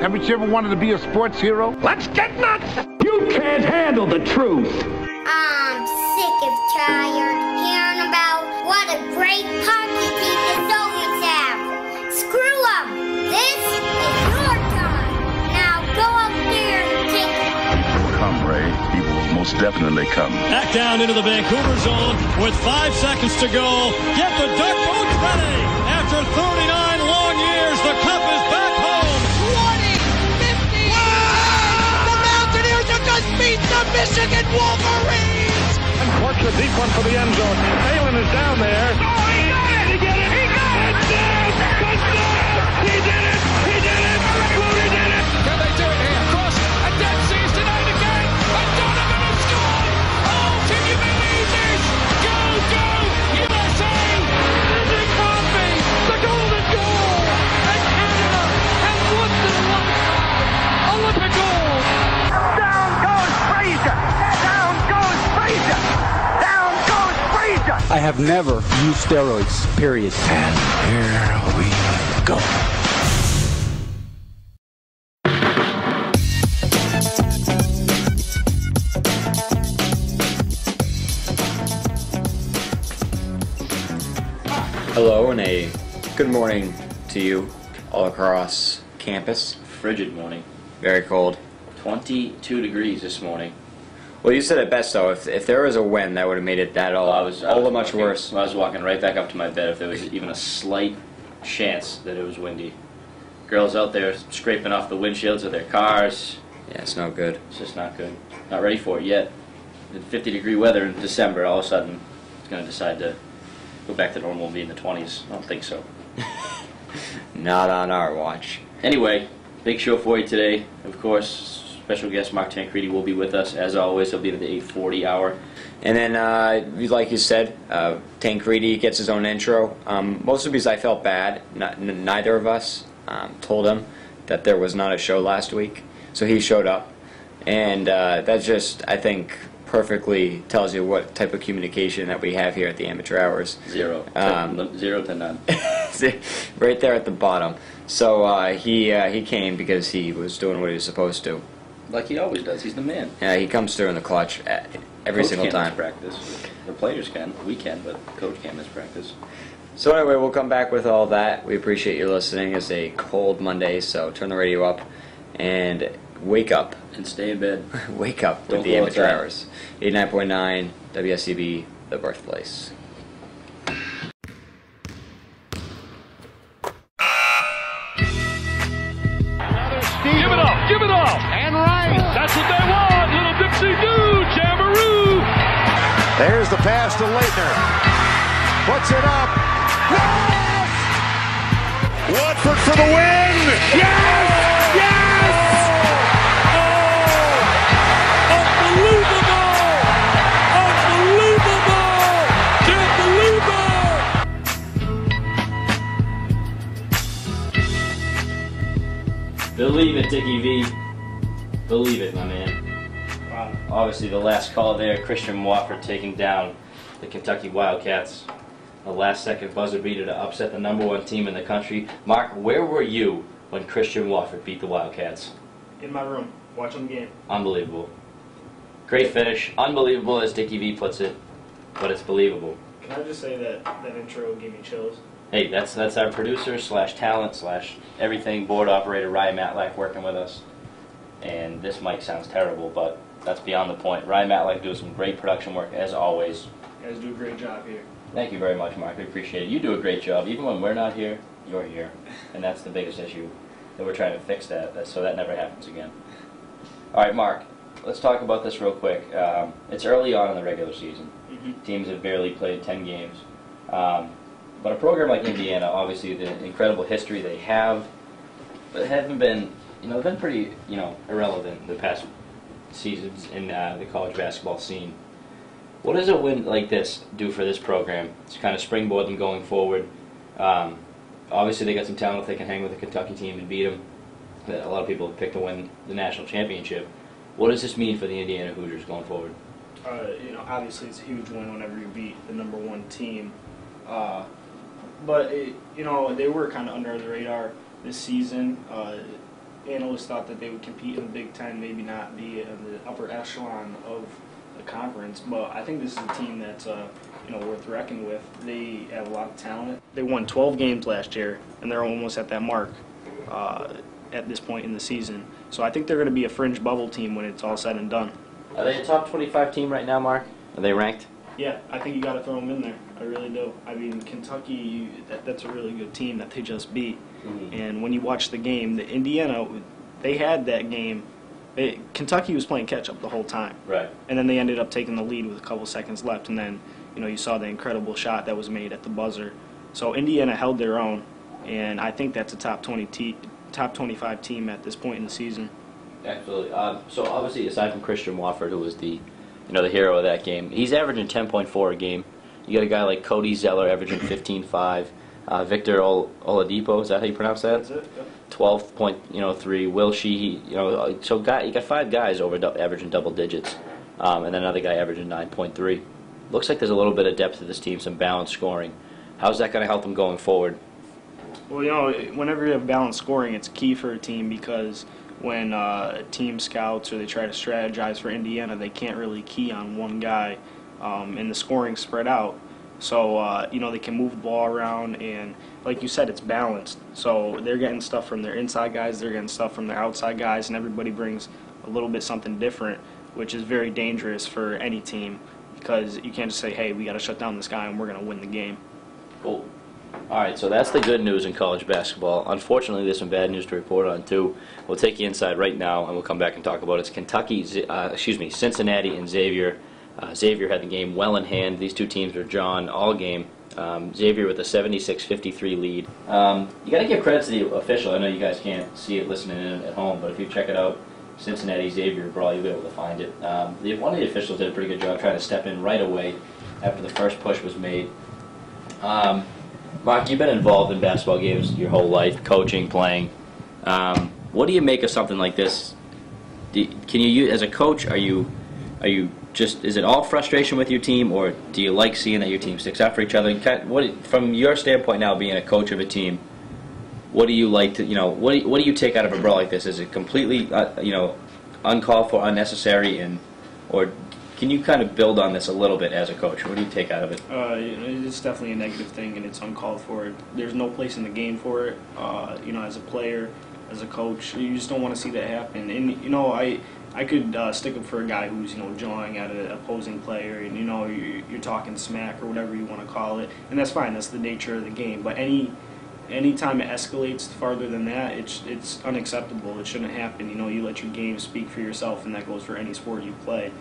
Haven't you ever wanted to be a sports hero? Let's get nuts! You can't handle the truth. I'm sick of tired hearing about what a great hockey team the Soviets have. Screw them. This is your time. Now go out there and take it. Come, Ray. He will most definitely come. Back down into the Vancouver zone with 5 seconds to go. Get the duck boats ready. After 39 long years, the cup is back home. 20, 50. Wow! The Mountaineers have just beat the Michigan Wolverines. And Quartz a deep one for the end zone. Phelan is down there. Oh, he got it! He got it! He got it! Touchdown! He did it! He did it! Moody did it! Can they do it here? Cross. A dead seas tonight again. And Donovan has scored. Oh, can you believe this? Go, go, USA! Sidney Crosby, the golden goal. And Canada has lifted alongside Olympic gold. Down goes Frazier! Down goes Frazier! Down goes Frazier! I have never used steroids, period. And here we go. Hello and a good morning to you all across campus. Frigid morning. Very cold. 22 degrees this morning. Well, you said it best though. If there was a wind, that would have made it that all the much worse. I was walking right back up to my bed if there was even a slight chance that it was windy. Girls out there scraping off the windshields of their cars. Yeah, it's no good. It's just not good. Not ready for it yet. In 50-degree weather in December, all of a sudden, it's going to decide to go back to normal and be in the 20s. I don't think so. Not on our watch. Anyway, big show for you today. Of course, special guest Mark Tancredi will be with us. As always, he'll be at the 8:40 hour. And then, like you said, Tancredi gets his own intro. Mostly because I felt bad. Neither of us told him that there was not a show last week. So he showed up. And that just, I think, perfectly tells you what type of communication that we have here at the Amateur Hours. Zero. Zero to none. Right there at the bottom. So he came because he was doing what he was supposed to. Like he always does. He's the man. Yeah, he comes through in the clutch every single time. Coach can't miss practice. The players can. We can, but coach can't miss practice. So anyway, we'll come back with all that. We appreciate you listening. It's a cold Monday, so turn the radio up and wake up. And stay in bed. Wake up with Don't the go Amateur outside. Hours. 89.9 WSCB, the birthplace. Give it up! Give it up! And right! That's what they want! Little Dixie Doo! Jamboree! There's the pass to Leitner. Puts it up. Yes! Watford for the win! Yes! Yes! Oh! Unbelievable! Unbelievable! Can't believe it! Believe it, Dickie V. Believe it, my man. Wow. Obviously, the last call there, Christian Wofford taking down the Kentucky Wildcats. A last-second buzzer beater to upset the #1 team in the country. Mark, where were you when Christian Wofford beat the Wildcats? In my room, watching the game. Unbelievable. Great finish. Unbelievable, as Dickie V puts it, but it's believable. Can I just say that that intro gave me chills? Hey, that's our producer / talent / everything board operator Ryan Matlack working with us. And this mic sounds terrible, but that's beyond the point. Ryan Matlack doing some great production work as always. You guys do a great job here. Thank you very much, Mark. We appreciate it. You do a great job. Even when we're not here, you're here. And that's the biggest issue that we're trying to fix so that never happens again. All right, Mark, let's talk about this real quick. It's early on in the regular season. Teams have barely played 10 games. But a program like Indiana, obviously the incredible history they have, but haven't been, they've been pretty, irrelevant the past seasons in the college basketball scene. What does a win like this do for this program? It's kind of springboard them going forward. Obviously, they got some talent. They can hang with the Kentucky team and beat them. A lot of people have picked to win the national championship. What does this mean for the Indiana Hoosiers going forward? Obviously it's a huge win whenever you beat the #1 team. But they were kind of under the radar this season. analysts thought that they would compete in the Big Ten, maybe not be in the upper echelon of the conference. But I think this is a team that's worth reckoning with. They have a lot of talent. They won 12 games last year, and they're almost at that mark at this point in the season. So I think they're going to be a fringe bubble team when it's all said and done. Are they a top 25 team right now, Mark? Are they ranked? Yeah, I think you got to throw them in there. I really do. I mean, Kentucky, that's a really good team that they just beat. Mm-hmm. And when you watch the game, the Indiana, they had that game. Kentucky was playing catch-up the whole time. Right. And then they ended up taking the lead with a couple seconds left, and then you saw the incredible shot that was made at the buzzer. So Indiana held their own, and I think that's a top 25 team at this point in the season. Absolutely. So obviously, aside from Christian Wofford, who was the hero of that game, he's averaging 10.4 a game. You got a guy like Cody Zeller averaging 15.5. Victor Oladipo, is that how you pronounce that? That's it. Yep. 12.3. Will Sheehy, so you got 5 guys averaging double digits, and then another guy averaging 9.3. Looks like there's a little bit of depth to this team, some balanced scoring. How's that going to help them going forward? Well, whenever you have balanced scoring, it's key for a team because when team scouts or they try to strategize for Indiana, they can't really key on one guy, and the scoring spread out. So, they can move the ball around, and like you said, it's balanced. So they're getting stuff from their inside guys, they're getting stuff from their outside guys, and everybody brings a little bit something different, which is very dangerous for any team because you can't just say, hey, we got to shut down this guy and we're going to win the game. Cool. All right, so that's the good news in college basketball. Unfortunately, there's some bad news to report on, too. We'll take you inside right now, and we'll come back and talk about it. It's Cincinnati and Xavier. Xavier had the game well in hand. These two teams were drawn all game. Xavier with a 76-53 lead. You got to give credit to the official. I know you guys can't see it listening in at home, but if you check it out, Cincinnati-Xavier brawl, you'll be able to find it. One of the officials did a pretty good job trying to step in right away after the first push was made. Mark, you've been involved in basketball games your whole life, coaching, playing. What do you make of something like this? Can you, as a coach, are you just, is it all frustration with your team, or do you like seeing that your team sticks up for each other? From your standpoint now, being a coach of a team, what do you like to, what do you take out of a brawl like this? Is it completely, uncalled for, unnecessary, or can you kind of build on this a little bit as a coach? What do you take out of it? It's definitely a negative thing, and it's uncalled for. There's no place in the game for it. As a player, as a coach, you just don't want to see that happen. And I could stick up for a guy who's jawing at an opposing player, and you're talking smack or whatever you want to call it, and that's fine. That's the nature of the game. But any time it escalates farther than that, it's unacceptable. It shouldn't happen. You let your game speak for yourself, and that goes for any sport you play.